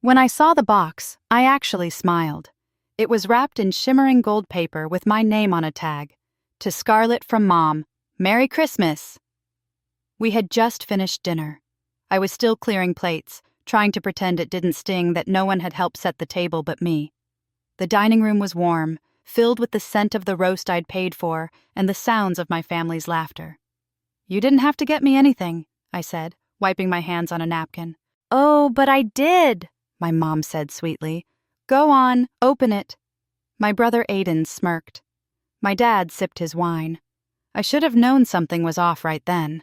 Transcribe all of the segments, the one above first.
When I saw the box, I actually smiled. It was wrapped in shimmering gold paper with my name on a tag. To Scarlett from Mom. Merry Christmas! We had just finished dinner. I was still clearing plates, trying to pretend it didn't sting that no one had helped set the table but me. The dining room was warm, filled with the scent of the roast I'd paid for and the sounds of my family's laughter. "You didn't have to get me anything," I said, wiping my hands on a napkin. "Oh, but I did," my mom said sweetly. "Go on, open it." My brother Aiden smirked. My dad sipped his wine. I should have known something was off right then.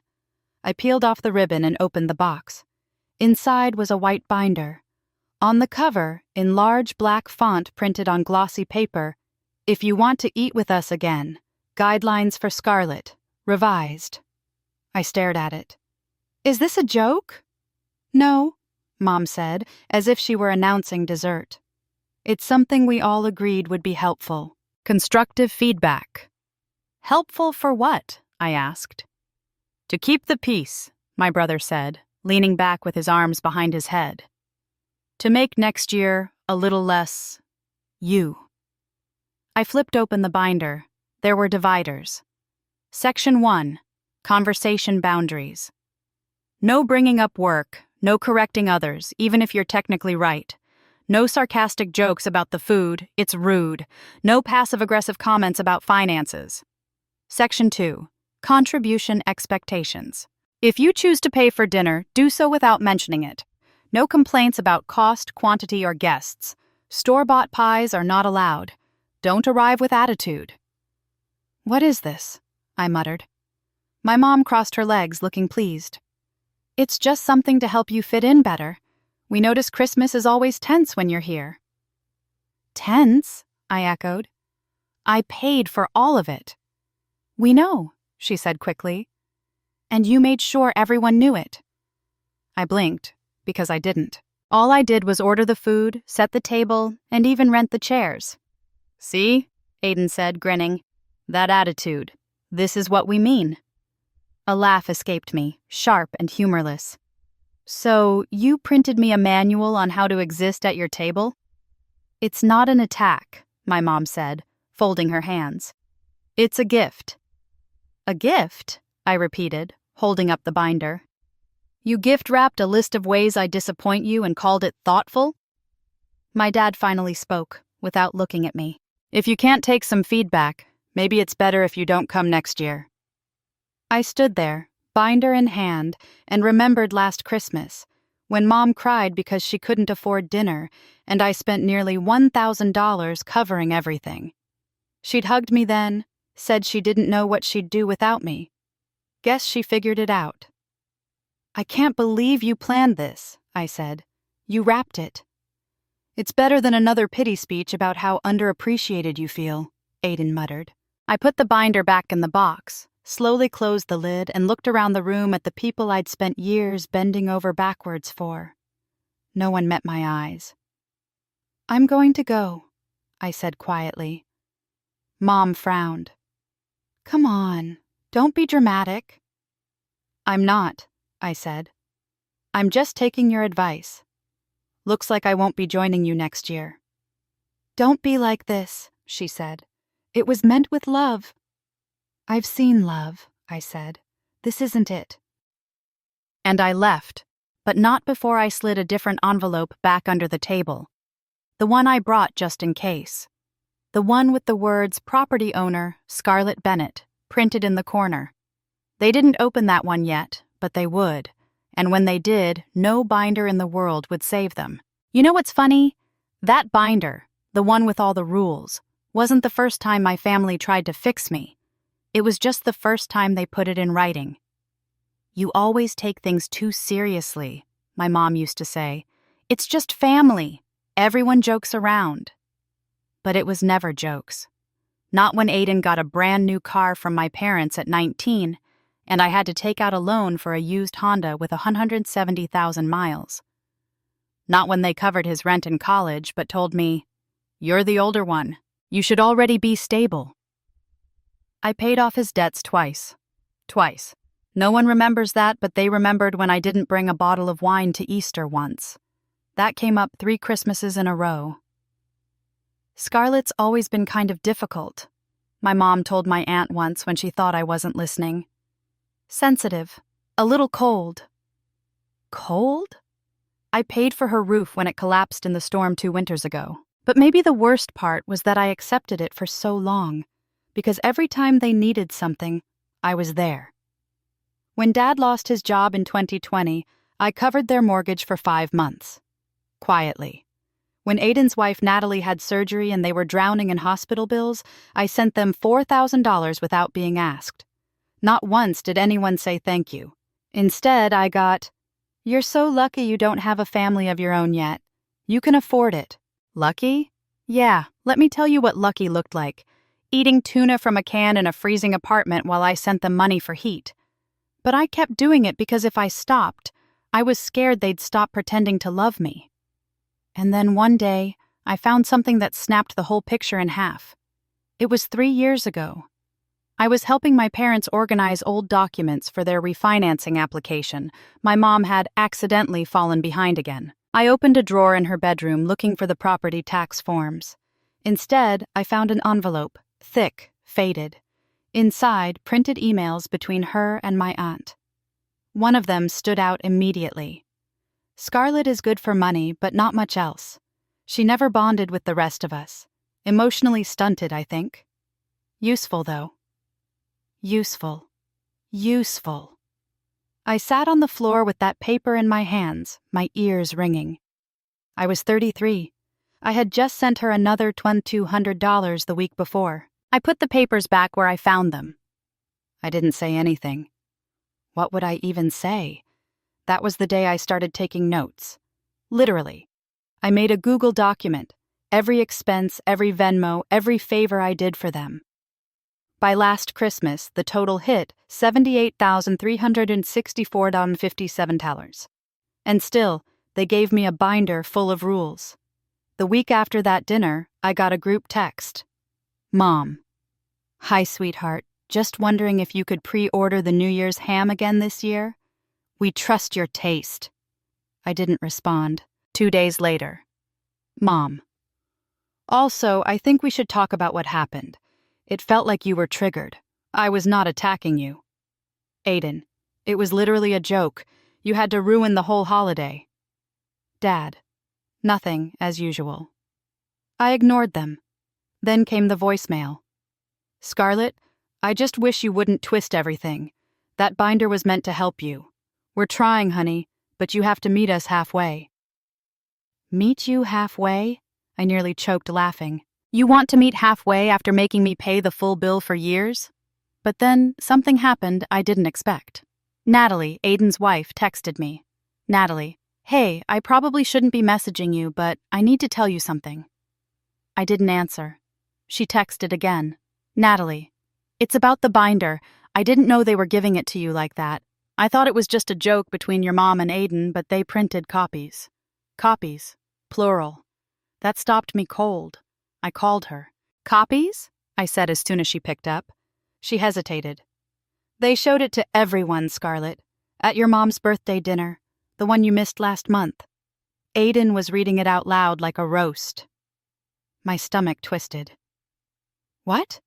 I peeled off the ribbon and opened the box. Inside was a white binder. On the cover, in large black font printed on glossy paper, "If you want to eat with us again, Guidelines for Scarlett, revised." I stared at it. "Is this a joke?" "No," Mom said, as if she were announcing dessert. "It's something we all agreed would be helpful. Constructive feedback." "Helpful for what?" I asked. "To keep the peace," my brother said, leaning back with his arms behind his head. "To make next year a little less you." I flipped open the binder. There were dividers. Section 1, Conversation Boundaries. No bringing up work, no correcting others, even if you're technically right. No sarcastic jokes about the food, it's rude. No passive-aggressive comments about finances. Section 2, Contribution Expectations. If you choose to pay for dinner, do so without mentioning it. No complaints about cost, quantity, or guests. Store-bought pies are not allowed. Don't arrive with attitude. "What is this?" I muttered. My mom crossed her legs, looking pleased. "It's just something to help you fit in better. We notice Christmas is always tense when you're here." "Tense?" I echoed. "I paid for all of it." "We know," she said quickly. "And you made sure everyone knew it." I blinked, because I didn't. All I did was order the food, set the table, and even rent the chairs. "See?" Aiden said, grinning. "That attitude. This is what we mean." A laugh escaped me, sharp and humorless. "So, you printed me a manual on how to exist at your table?" "It's not an attack," my mom said, folding her hands. "It's a gift." "A gift?" I repeated, holding up the binder. "You gift-wrapped a list of ways I disappoint you and called it thoughtful?" My dad finally spoke, without looking at me. "If you can't take some feedback, maybe it's better if you don't come next year." I stood there, binder in hand, and remembered last Christmas, when Mom cried because she couldn't afford dinner, and I spent nearly $1,000 covering everything. She'd hugged me then, said she didn't know what she'd do without me. Guess she figured it out. "I can't believe you planned this," I said. "You wrapped it." "It's better than another pity speech about how underappreciated you feel," Aiden muttered. I put the binder back in the box, slowly closed the lid, and looked around the room at the people I'd spent years bending over backwards for. No one met my eyes. "I'm going to go," I said quietly. Mom frowned. "Come on, don't be dramatic." "I'm not," I said. "I'm just taking your advice. Looks like I won't be joining you next year." "Don't be like this," she said. "It was meant with love." "I've seen love," I said. "This isn't it." And I left, but not before I slid a different envelope back under the table. The one I brought just in case. The one with the words "Property Owner, Scarlett Bennett," printed in the corner. They didn't open that one yet, but they would. And when they did, no binder in the world would save them. You know what's funny? That binder, the one with all the rules, wasn't the first time my family tried to fix me. It was just the first time they put it in writing. "You always take things too seriously," my mom used to say. "It's just family. Everyone jokes around." But it was never jokes. Not when Aiden got a brand new car from my parents at 19, and I had to take out a loan for a used Honda with 170,000 miles. Not when they covered his rent in college, but told me, "You're the older one. You should already be stable." I paid off his debts twice. Twice. No one remembers that, but they remembered when I didn't bring a bottle of wine to Easter once. That came up 3 Christmases in a row. Scarlett's always been kind of difficult, my mom told my aunt once when she thought I wasn't listening. Sensitive, a little cold. Cold? I paid for her roof when it collapsed in the storm 2 winters ago. But maybe the worst part was that I accepted it for so long, because every time they needed something, I was there. When Dad lost his job in 2020, I covered their mortgage for 5 months. Quietly. When Aiden's wife Natalie had surgery and they were drowning in hospital bills, I sent them $4,000 without being asked. Not once did anyone say thank you. Instead, I got, "You're so lucky you don't have a family of your own yet. You can afford it." Lucky? Yeah, let me tell you what lucky looked like. Eating tuna from a can in a freezing apartment while I sent them money for heat. But I kept doing it because if I stopped, I was scared they'd stop pretending to love me. And then one day, I found something that snapped the whole picture in half. It was 3 years ago. I was helping my parents organize old documents for their refinancing application. My mom had accidentally fallen behind again. I opened a drawer in her bedroom looking for the property tax forms. Instead, I found an envelope, thick, faded. Inside, printed emails between her and my aunt. One of them stood out immediately. Scarlett is good for money, but not much else. She never bonded with the rest of us. Emotionally stunted, I think. Useful, though. Useful. Useful. I sat on the floor with that paper in my hands, my ears ringing. I was 33. I had just sent her another $2,200 the week before. I put the papers back where I found them. I didn't say anything. What would I even say? That was the day I started taking notes. Literally. I made a Google document, every expense, every Venmo, every favor I did for them. By last Christmas, the total hit $78,364.57. And still, they gave me a binder full of rules. The week after that dinner, I got a group text. Mom. Hi, sweetheart. Just wondering if you could pre-order the New Year's ham again this year? We trust your taste. I didn't respond. 2 days later. Mom. Also, I think we should talk about what happened. It felt like you were triggered. I was not attacking you. Aiden. It was literally a joke. You had to ruin the whole holiday. Dad. Nothing, as usual. I ignored them. Then came the voicemail. Scarlett, I just wish you wouldn't twist everything. That binder was meant to help you. We're trying, honey, but you have to meet us halfway. Meet you halfway? I nearly choked laughing. You want to meet halfway after making me pay the full bill for years? But then something happened I didn't expect. Natalie, Aiden's wife, texted me. Natalie, hey, I probably shouldn't be messaging you, but I need to tell you something. I didn't answer. She texted again. Natalie, it's about the binder. I didn't know they were giving it to you like that. I thought it was just a joke between your mom and Aiden, but they printed copies. Copies. Plural. That stopped me cold. I called her. Copies? I said as soon as she picked up. She hesitated. They showed it to everyone, Scarlett. At your mom's birthday dinner, the one you missed last month. Aiden was reading it out loud like a roast. My stomach twisted. What?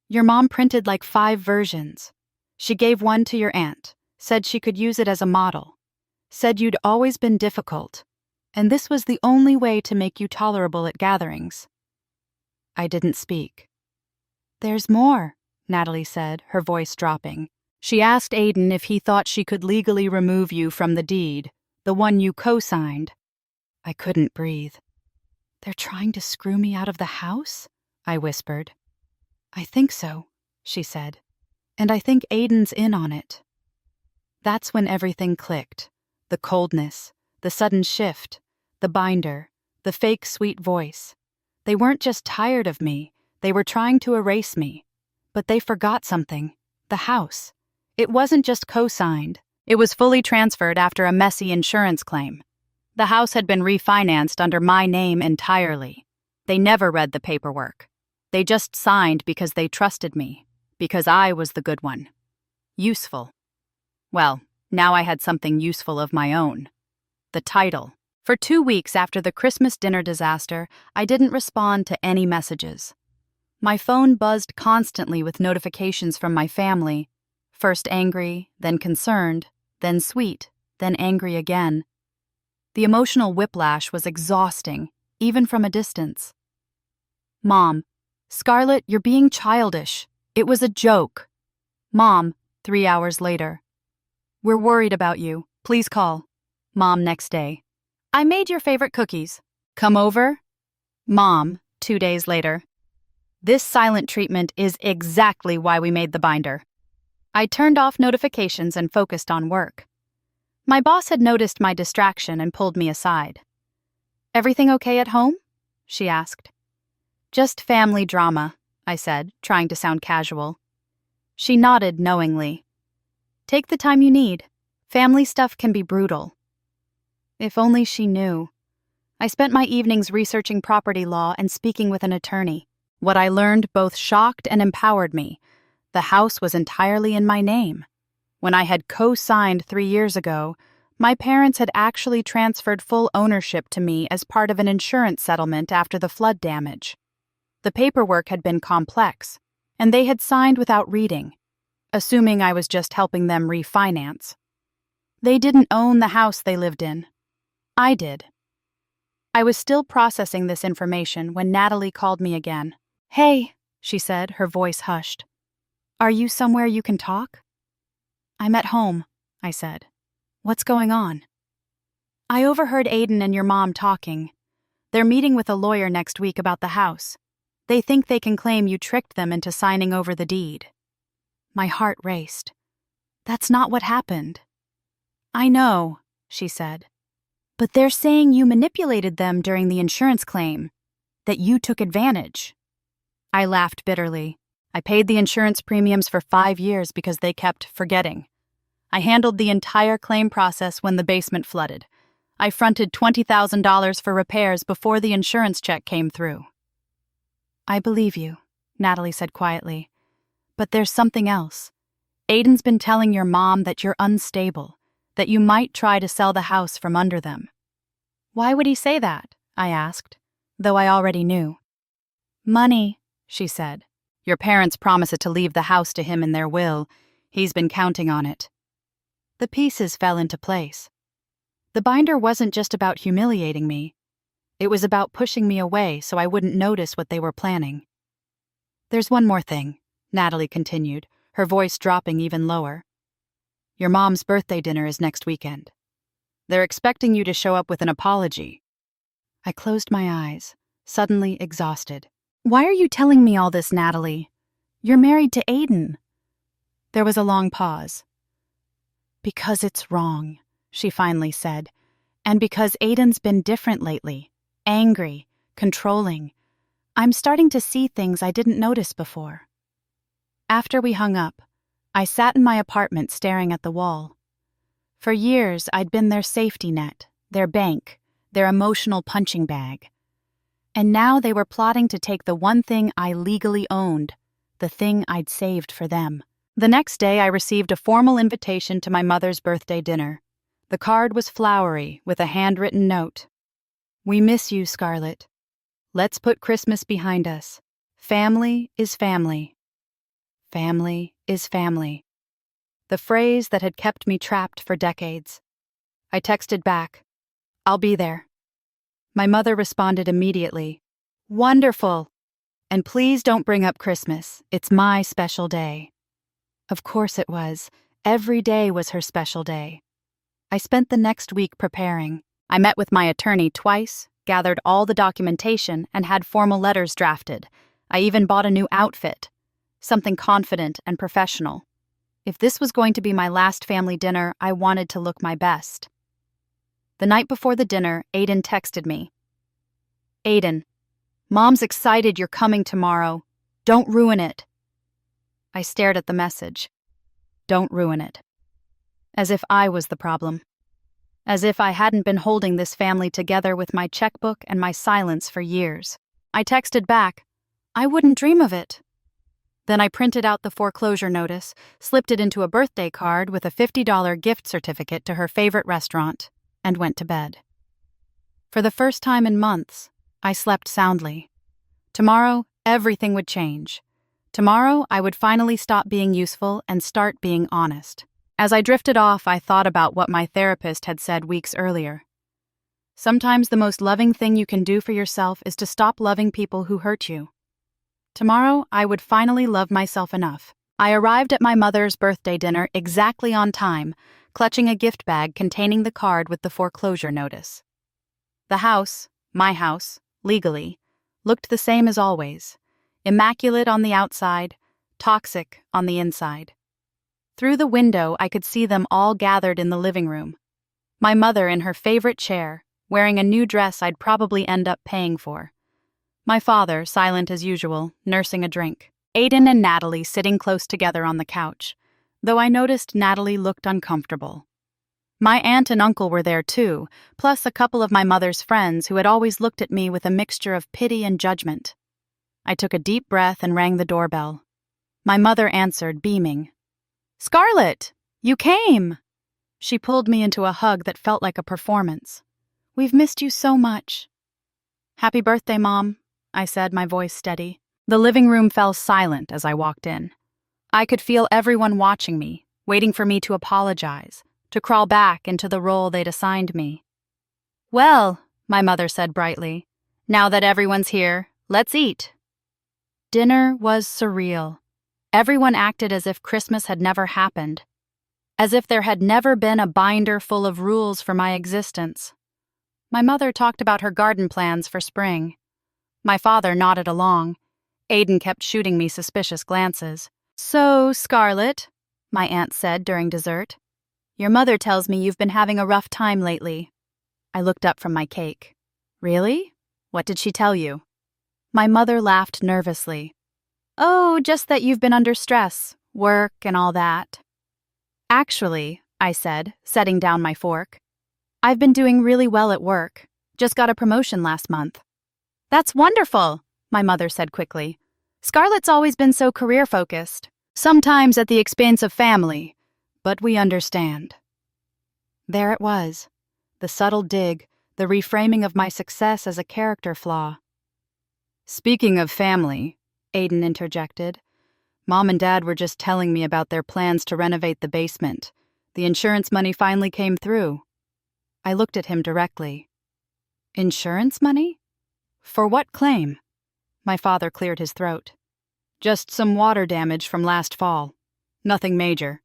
Your mom printed like 5 versions. She gave one to your aunt, said she could use it as a model, said you'd always been difficult, and this was the only way to make you tolerable at gatherings. I didn't speak. There's more, Natalie said, her voice dropping. She asked Aiden if he thought she could legally remove you from the deed, the one you co-signed. I couldn't breathe. They're trying to screw me out of the house? I whispered. I think so, she said. And I think Aiden's in on it. That's when everything clicked. The coldness, the sudden shift, the binder, the fake sweet voice. They weren't just tired of me, they were trying to erase me. But they forgot something. The house. It wasn't just co-signed. It was fully transferred after a messy insurance claim. The house had been refinanced under my name entirely. They never read the paperwork. They just signed because they trusted me, because I was the good one. Useful. Well, now I had something useful of my own. The title, For 2 weeks after the Christmas dinner disaster, I didn't respond to any messages. My phone buzzed constantly with notifications from my family, first angry, then concerned, then sweet, then angry again. The emotional whiplash was exhausting, even from a distance. Mom, Scarlett, you're being childish. It was a joke. Mom, 3 hours later. We're worried about you. Please call. Mom, next day. I made your favorite cookies. Come over? Mom, 2 days later. This silent treatment is exactly why we made the binder. I turned off notifications and focused on work. My boss had noticed my distraction and pulled me aside. Everything okay at home? She asked. Just family drama, I said, trying to sound casual. She nodded knowingly. Take the time you need. Family stuff can be brutal. If only she knew. I spent my evenings researching property law and speaking with an attorney. What I learned both shocked and empowered me. The house was entirely in my name. When I had co-signed 3 years ago, my parents had actually transferred full ownership to me as part of an insurance settlement after the flood damage. The paperwork had been complex, and they had signed without reading, assuming I was just helping them refinance. They didn't own the house they lived in. I did. I was still processing this information when Natalie called me again. Hey, she said, her voice hushed. Are you somewhere you can talk? I'm at home, I said. What's going on? I overheard Aiden and your mom talking. They're meeting with a lawyer next week about the house. They think they can claim you tricked them into signing over the deed. My heart raced. That's not what happened. I know, she said. But they're saying you manipulated them during the insurance claim, that you took advantage. I laughed bitterly. I paid the insurance premiums for 5 years because they kept forgetting. I handled the entire claim process when the basement flooded. I fronted $20,000 for repairs before the insurance check came through. I believe you, Natalie said quietly. But there's something else. Aiden's been telling your mom that you're unstable, that you might try to sell the house from under them. Why would he say that? I asked, though I already knew. Money, she said. Your parents promised to leave the house to him in their will. He's been counting on it. The pieces fell into place. The binder wasn't just about humiliating me. It was about pushing me away so I wouldn't notice what they were planning. There's one more thing, Natalie continued, her voice dropping even lower. Your mom's birthday dinner is next weekend. They're expecting you to show up with an apology. I closed my eyes, suddenly exhausted. Why are you telling me all this, Natalie? You're married to Aiden. There was a long pause. Because it's wrong, she finally said, and because Aiden's been different lately. Angry, controlling. I'm starting to see things I didn't notice before. After we hung up, I sat in my apartment staring at the wall. For years, I'd been their safety net, their bank, their emotional punching bag. And now they were plotting to take the one thing I legally owned, the thing I'd saved for them. The next day, I received a formal invitation to my mother's birthday dinner. The card was flowery, with a handwritten note. We miss you, Scarlett. Let's put Christmas behind us. Family is family. Family is family. The phrase that had kept me trapped for decades. I texted back, I'll be there. My mother responded immediately, Wonderful! And please don't bring up Christmas. It's my special day. Of course it was. Every day was her special day. I spent the next week preparing. I met with my attorney twice, gathered all the documentation, and had formal letters drafted. I even bought a new outfit, something confident and professional. If this was going to be my last family dinner, I wanted to look my best. The night before the dinner, Aiden texted me. Aiden, Mom's excited you're coming tomorrow. Don't ruin it. I stared at the message. Don't ruin it. As if I was the problem. As if I hadn't been holding this family together with my checkbook and my silence for years. I texted back, I wouldn't dream of it. Then I printed out the foreclosure notice, slipped it into a birthday card with a $50 gift certificate to her favorite restaurant, and went to bed. For the first time in months, I slept soundly. Tomorrow, everything would change. Tomorrow, I would finally stop being useful and start being honest. As I drifted off, I thought about what my therapist had said weeks earlier. Sometimes the most loving thing you can do for yourself is to stop loving people who hurt you. Tomorrow, I would finally love myself enough. I arrived at my mother's birthday dinner exactly on time, clutching a gift bag containing the card with the foreclosure notice. The house, my house, legally, looked the same as always, immaculate on the outside, toxic on the inside. Through the window, I could see them all gathered in the living room. My mother in her favorite chair, wearing a new dress I'd probably end up paying for. My father, silent as usual, nursing a drink. Aiden and Natalie sitting close together on the couch, though I noticed Natalie looked uncomfortable. My aunt and uncle were there too, plus a couple of my mother's friends who had always looked at me with a mixture of pity and judgment. I took a deep breath and rang the doorbell. My mother answered, beaming. "Scarlett, you came!" She pulled me into a hug that felt like a performance. "We've missed you so much." "Happy birthday, Mom," I said, my voice steady. The living room fell silent as I walked in. I could feel everyone watching me, waiting for me to apologize, to crawl back into the role they'd assigned me. "Well," my mother said brightly, "now that everyone's here, let's eat." Dinner was surreal. Everyone acted as if Christmas had never happened, as if there had never been a binder full of rules for my existence. My mother talked about her garden plans for spring. My father nodded along. Aiden kept shooting me suspicious glances. "So, Scarlett," my aunt said during dessert, "your mother tells me you've been having a rough time lately." I looked up from my cake. "Really? What did she tell you?" My mother laughed nervously. "Oh, just that you've been under stress, work and all that." "Actually," I said, setting down my fork, "I've been doing really well at work. Just got a promotion last month." "That's wonderful," my mother said quickly. "Scarlett's always been so career-focused. Sometimes at the expense of family, but we understand." There it was, the subtle dig, the reframing of my success as a character flaw. "Speaking of family," Aiden interjected, "Mom and Dad were just telling me about their plans to renovate the basement. The insurance money finally came through." I looked at him directly. "Insurance money? For what claim?" My father cleared his throat. "Just some water damage from last fall. Nothing major."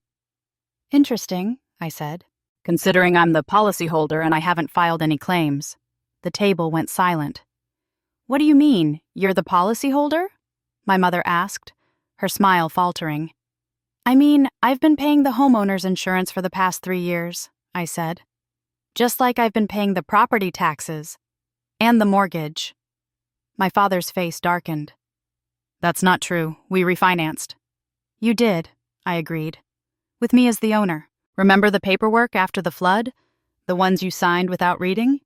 "Interesting," I said, "considering I'm the policyholder and I haven't filed any claims." The table went silent. "What do you mean, you're the policyholder?" my mother asked, her smile faltering. "I mean, I've been paying the homeowner's insurance for the past 3 years," I said. "Just like I've been paying the property taxes and the mortgage." My father's face darkened. "That's not true. We refinanced." "You did," I agreed. "With me as the owner. Remember the paperwork after the flood? The ones you signed without reading?"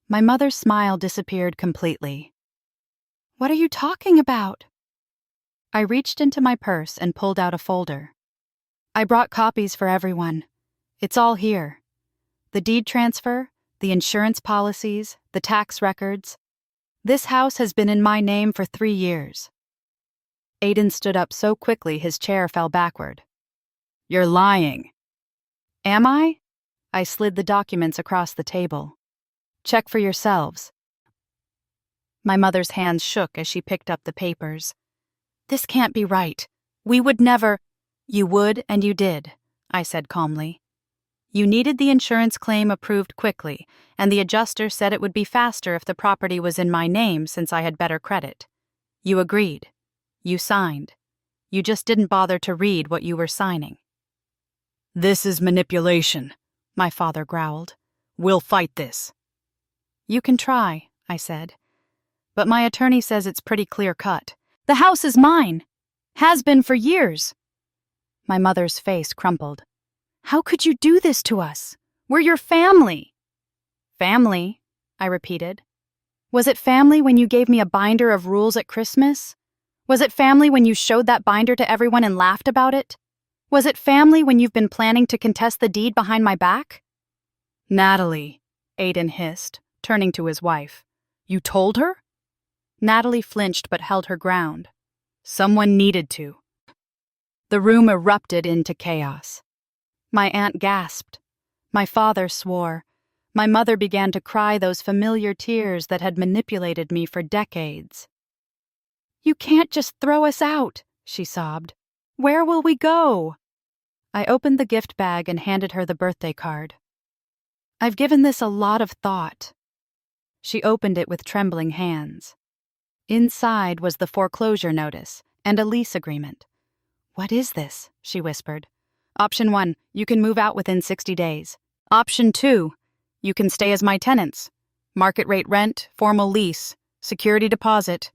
My mother's smile disappeared completely. "What are you talking about?" I reached into my purse and pulled out a folder. "I brought copies for everyone. It's all here. The deed transfer, the insurance policies, the tax records. This house has been in my name for 3 years. Aiden stood up so quickly his chair fell backward. "You're lying." "Am I?" I slid the documents across the table. "Check for yourselves." My mother's hands shook as she picked up the papers. "This can't be right. We would never—" "You would and you did," I said calmly. "You needed the insurance claim approved quickly, and the adjuster said it would be faster if the property was in my name since I had better credit. You agreed. You signed. You just didn't bother to read what you were signing." "This is manipulation," my father growled. "We'll fight this." "You can try," I said. "But my attorney says it's pretty clear-cut. The house is mine. Has been for years." My mother's face crumpled. "How could you do this to us? We're your family." "Family?" I repeated. "Was it family when you gave me a binder of rules at Christmas? Was it family when you showed that binder to everyone and laughed about it? Was it family when you've been planning to contest the deed behind my back?" "Natalie," Aiden hissed, turning to his wife. "You told her?" Natalie flinched but held her ground. "Someone needed to." The room erupted into chaos. My aunt gasped. My father swore. My mother began to cry those familiar tears that had manipulated me for decades. "You can't just throw us out," she sobbed. "Where will we go?" I opened the gift bag and handed her the birthday card. "I've given this a lot of thought." She opened it with trembling hands. Inside was the foreclosure notice and a lease agreement. "What is this?" she whispered. "Option 1, you can move out within 60 days. Option 2, you can stay as my tenants. Market rate rent, formal lease, security deposit.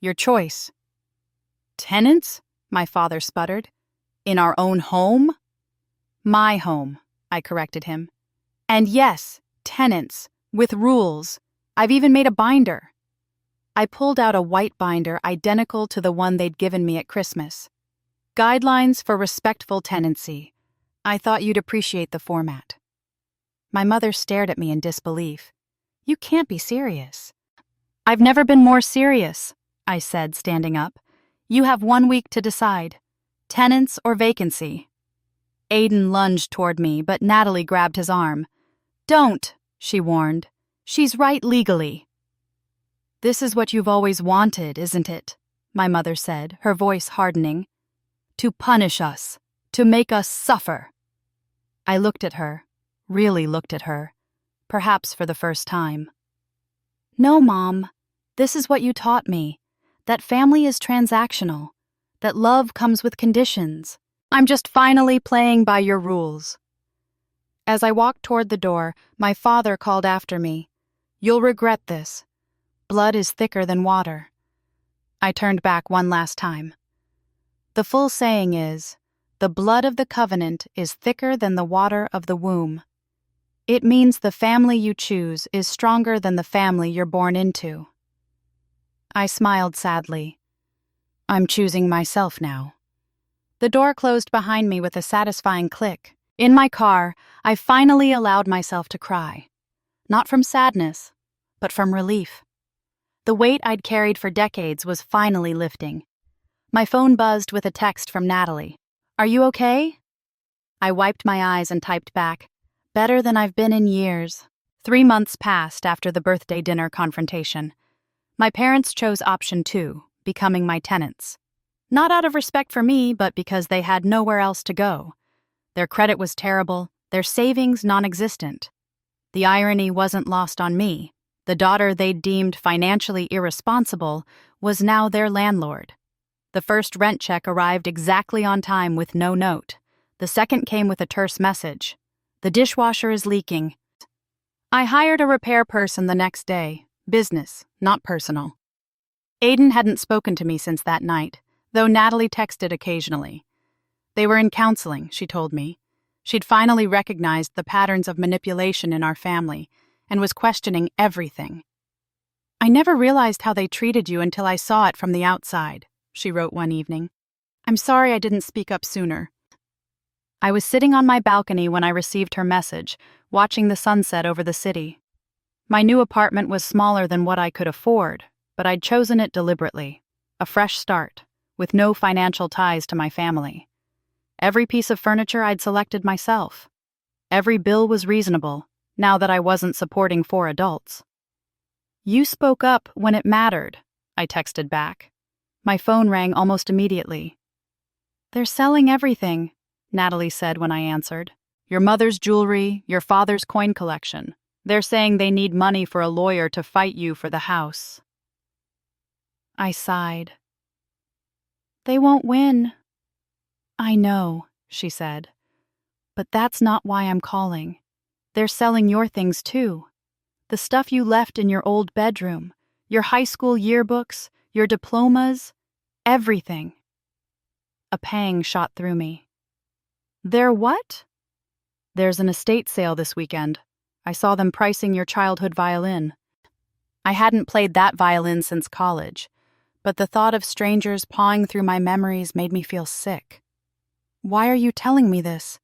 Your choice." "Tenants?" my father sputtered. "In our own home?" "My home," I corrected him. "And yes, tenants, with rules. I've even made a binder." I pulled out a white binder identical to the one they'd given me at Christmas. "Guidelines for respectful tenancy. I thought you'd appreciate the format." My mother stared at me in disbelief. "You can't be serious." "I've never been more serious," I said, standing up. "You have 1 week to decide. Tenants or vacancy." Aiden lunged toward me, but Natalie grabbed his arm. "Don't," she warned. "She's right legally." "This is what you've always wanted, isn't it?" my mother said, her voice hardening. "To punish us, to make us suffer." I looked at her, really looked at her, perhaps for the first time. "No, Mom. This is what you taught me, that family is transactional, that love comes with conditions. I'm just finally playing by your rules." As I walked toward the door, my father called after me, "You'll regret this. Blood is thicker than water." I turned back one last time. The full saying is, "The blood of the covenant is thicker than the water of the womb." It means the family you choose is stronger than the family you're born into. I smiled sadly. I'm choosing myself now. The door closed behind me with a satisfying click. In my car, I finally allowed myself to cry. Not from sadness, but from relief. The weight I'd carried for decades was finally lifting. My phone buzzed with a text from Natalie. "Are you okay?" I wiped my eyes and typed back, "Better than I've been in years." 3 months passed after the birthday dinner confrontation. My parents chose option 2, becoming my tenants. Not out of respect for me, but because they had nowhere else to go. Their credit was terrible, their savings non-existent. The irony wasn't lost on me. The daughter they'd deemed financially irresponsible was now their landlord. The first rent check arrived exactly on time with no note. The second came with a terse message. "The dishwasher is leaking." I hired a repair person the next day. Business, not personal. Aiden hadn't spoken to me since that night, though Natalie texted occasionally. They were in counseling, she told me. She'd finally recognized the patterns of manipulation in our family and was questioning everything. "I never realized how they treated you until I saw it from the outside," she wrote one evening. "I'm sorry I didn't speak up sooner." I was sitting on my balcony when I received her message, watching the sunset over the city. My new apartment was smaller than what I could afford, but I'd chosen it deliberately. A fresh start, with no financial ties to my family. Every piece of furniture I'd selected myself. Every bill was reasonable, now that I wasn't supporting 4 adults. "You spoke up when it mattered," I texted back. My phone rang almost immediately. "They're selling everything," Natalie said when I answered. "Your mother's jewelry, your father's coin collection. They're saying they need money for a lawyer to fight you for the house." I sighed. "They won't win." "I know," she said. "But that's not why I'm calling. They're selling your things too. The stuff you left in your old bedroom, your high school yearbooks, your diplomas, everything." A pang shot through me. "They're what?" "There's an estate sale this weekend. I saw them pricing your childhood violin." I hadn't played that violin since college, but the thought of strangers pawing through my memories made me feel sick. "Why are you telling me this?"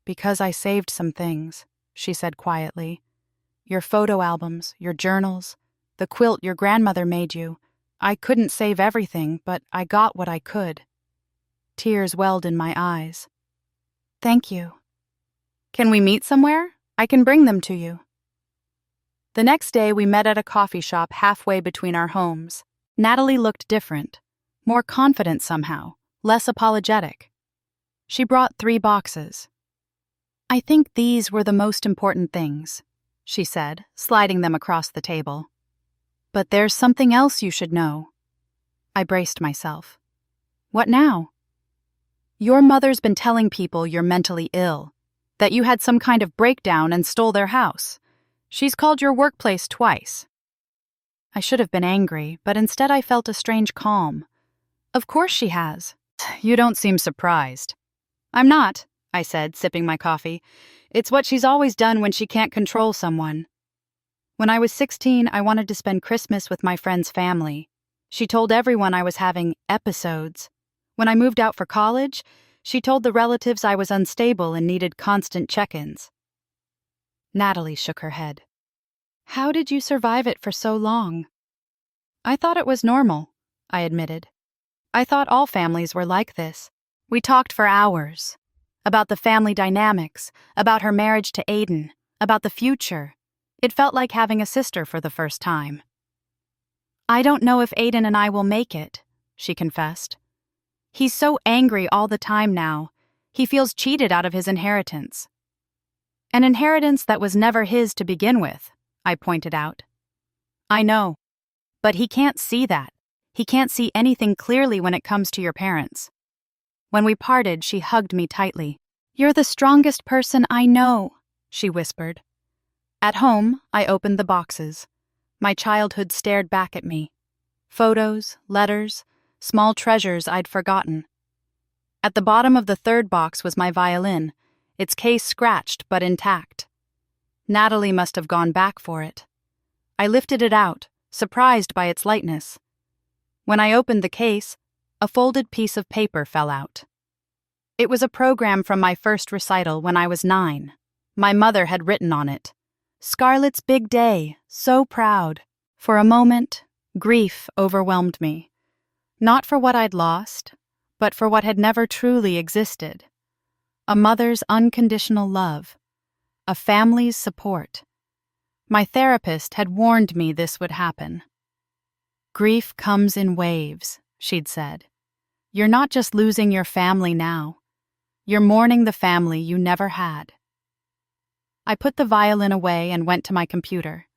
"Because I saved some things," she said quietly. Your photo albums, your journals, the quilt your grandmother made you. I couldn't save everything, but I got what I could. Tears welled in my eyes. Thank you. Can we meet somewhere? I can bring them to you. The next day, we met at a coffee shop halfway between our homes. Natalie looked different, more confident somehow, less apologetic. She brought 3 boxes. I think these were the most important things, she said, sliding them across the table. But there's something else you should know. I braced myself. What now? Your mother's been telling people you're mentally ill, that you had some kind of breakdown and stole their house. She's called your workplace twice. I should have been angry, but instead I felt a strange calm. Of course she has. You don't seem surprised. I'm not, I said, sipping my coffee. It's what she's always done when she can't control someone. When I was 16, I wanted to spend Christmas with my friend's family. She told everyone I was having episodes. When I moved out for college, she told the relatives I was unstable and needed constant check-ins. Natalie shook her head. How did you survive it for so long? I thought it was normal, I admitted. I thought all families were like this. We talked for hours. About the family dynamics, about her marriage to Aiden, about the future. It felt like having a sister for the first time. I don't know if Aiden and I will make it, she confessed. He's so angry all the time now. He feels cheated out of his inheritance. An inheritance that was never his to begin with, I pointed out. I know, but he can't see that. He can't see anything clearly when it comes to your parents. When we parted, she hugged me tightly. You're the strongest person I know, she whispered. At home, I opened the boxes. My childhood stared back at me. Photos, letters, small treasures I'd forgotten. At the bottom of the 3rd box was my violin, its case scratched but intact. Natalie must have gone back for it. I lifted it out, surprised by its lightness. When I opened the case, a folded piece of paper fell out. It was a program from my first recital when I was 9. My mother had written on it, "Scarlett's big day, so proud." For a moment, grief overwhelmed me. Not for what I'd lost, but for what had never truly existed. A mother's unconditional love. A family's support. My therapist had warned me this would happen. Grief comes in waves, she'd said. You're not just losing your family now. You're mourning the family you never had. I put the violin away and went to my computer.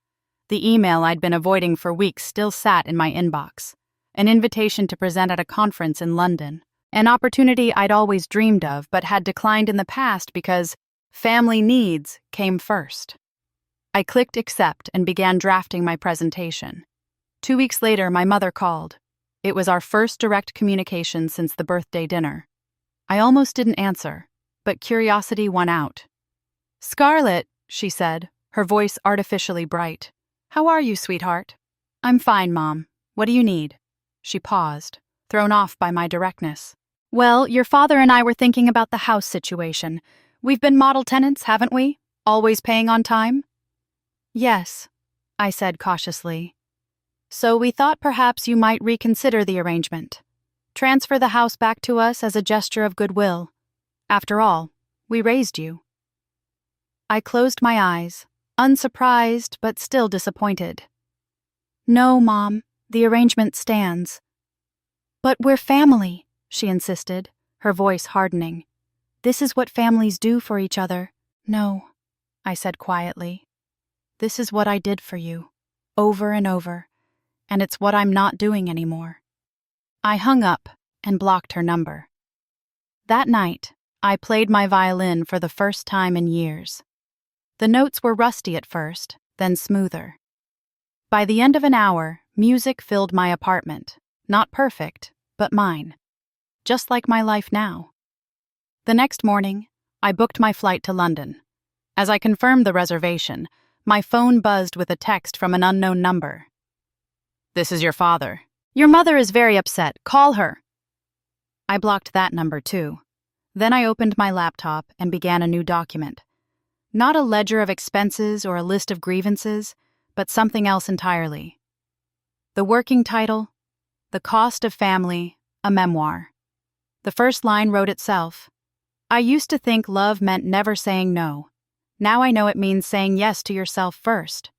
The email I'd been avoiding for weeks still sat in my inbox. An invitation to present at a conference in London. An opportunity I'd always dreamed of but had declined in the past because family needs came first. I clicked accept and began drafting my presentation. 2 weeks later, my mother called. It was our first direct communication since the birthday dinner. I almost didn't answer, but curiosity won out. "Scarlett," she said, her voice artificially bright. "How are you, sweetheart?" "I'm fine, Mom. What do you need?" She paused, thrown off by my directness. "Well, your father and I were thinking about the house situation. We've been model tenants, haven't we? Always paying on time?" "Yes," I said cautiously. "So we thought perhaps you might reconsider the arrangement. Transfer the house back to us as a gesture of goodwill. After all, we raised you." I closed my eyes, unsurprised but still disappointed. "No, Mom, the arrangement stands." "But we're family," she insisted, her voice hardening. "This is what families do for each other." "No," I said quietly. "This is what I did for you, over and over. And it's what I'm not doing anymore." I hung up and blocked her number. That night, I played my violin for the first time in years. The notes were rusty at first, then smoother. By the end of an hour, music filled my apartment. Not perfect, but mine. Just like my life now. The next morning, I booked my flight to London. As I confirmed the reservation, my phone buzzed with a text from an unknown number. "This is your father. Your mother is very upset. Call her." I blocked that number too. Then I opened my laptop and began a new document. Not a ledger of expenses or a list of grievances, but something else entirely. The working title: The Cost of Family, a Memoir. The first line wrote itself. I used to think love meant never saying no. Now I know it means saying yes to yourself first.